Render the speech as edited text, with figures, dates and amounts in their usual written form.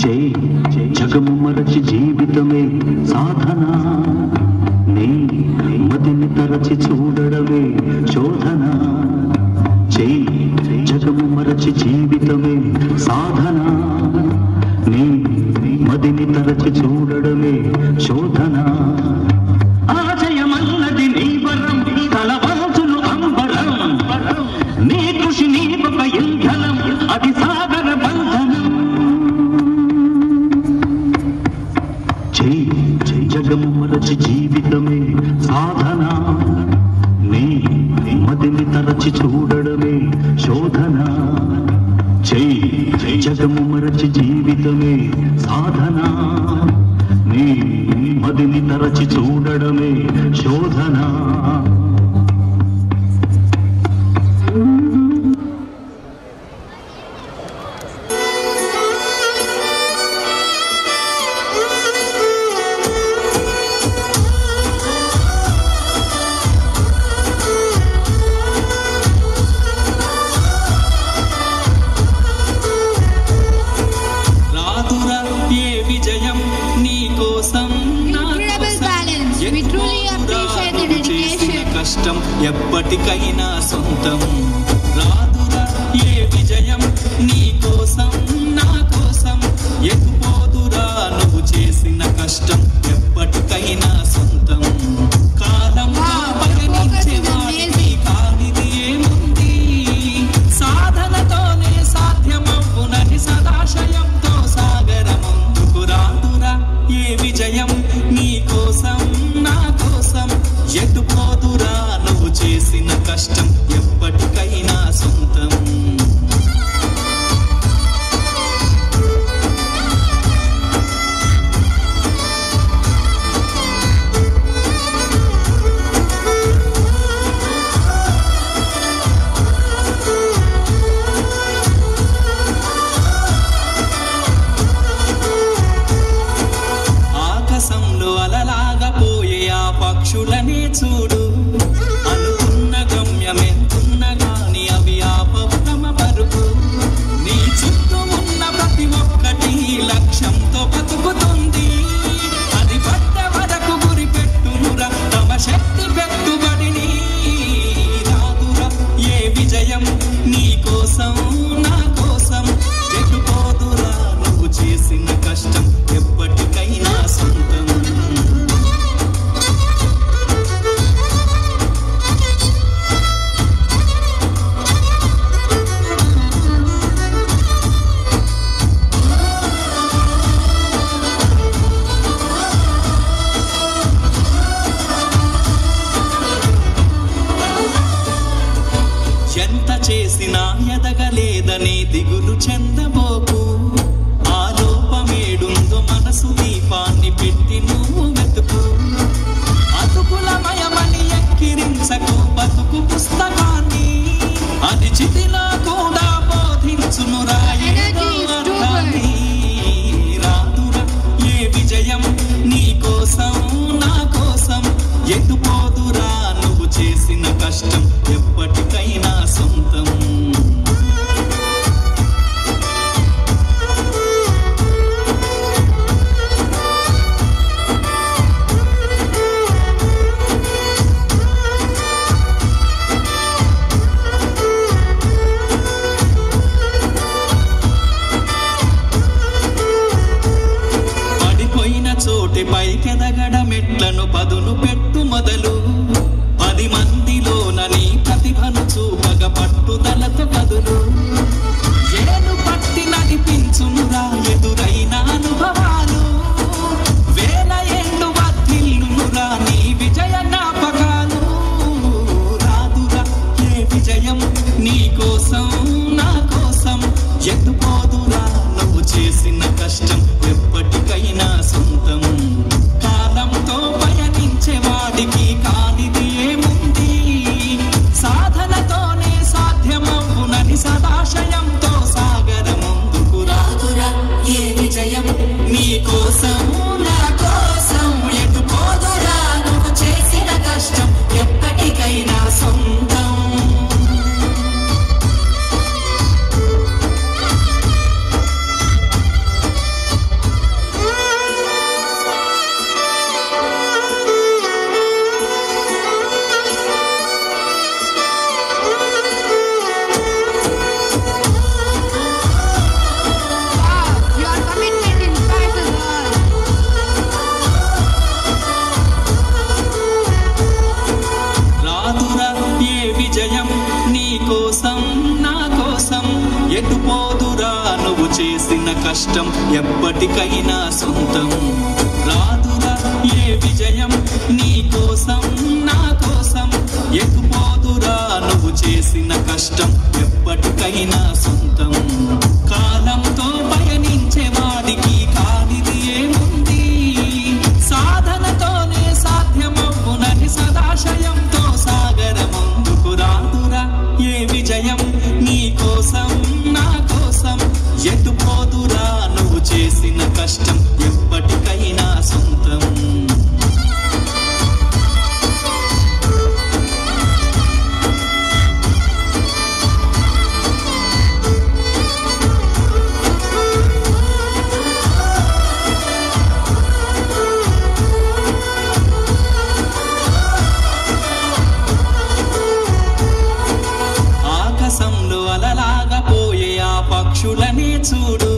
జగము మరచి జీవితమే సాధన నీ మదిని తరచి చూడడమే శోధన జగము మరచి జీవితమే సాధన నీ మదిని తరచి చూడడమే శోధన ఆశయమన్నది నీ వరం తలవాసులు అంబరం నీ కృషి నీ ఒక ఇంధనం అది సాగర బంధనం జగము మరచి జీవితమే సాధన నీ మదిని తరచి చూడడమే శోధన జగము మరచి జీవితమే సాధన నీ మదిని తరచి చూడడమే శోధన ఎప్పటికైనా సొంతం రాదురా ఏ విజయం నీ కోసం నా కోసం ఎటుపోదురా నువ్వు చేసిన కష్టం ఎప్పటికైనా సొంతం కాలంగా పయనించే వాడికి కానిది ఏముంది సాధనతోనే సాధ్యమవునని సదాశయంతో సాగర ముందుకు రాదురా ఏ విజయం నీ కోసం నా కోసం ఎటుపోదురా నువ్వు చేసిన కష్టం ఎప్పటికై పోదురా నువ్వు చేసిన కష్టం ఎప్పటికైనా సొంతం రాదురా ఏ విజయం నీ కోసం నా కోసం ఎకుపోదురా నువ్వు చేసిన కష్టం ఎప్పటికైనా సొంతం కాలంతో పయనించే వాడికి కానిది ఏముంది సాధనతోనే సాధ్యమవునని సదాశయంతో సాగర ముందుకు రాదురా ఏ విజయం నీ కోసం నా కోసం ఎటుపోదురా నువ్వు చేసిన కష్టం ఎప్పటికైనా సొంతం ఆకాశంలో అలలాగా పోయే ఆ పక్షులనే చూడు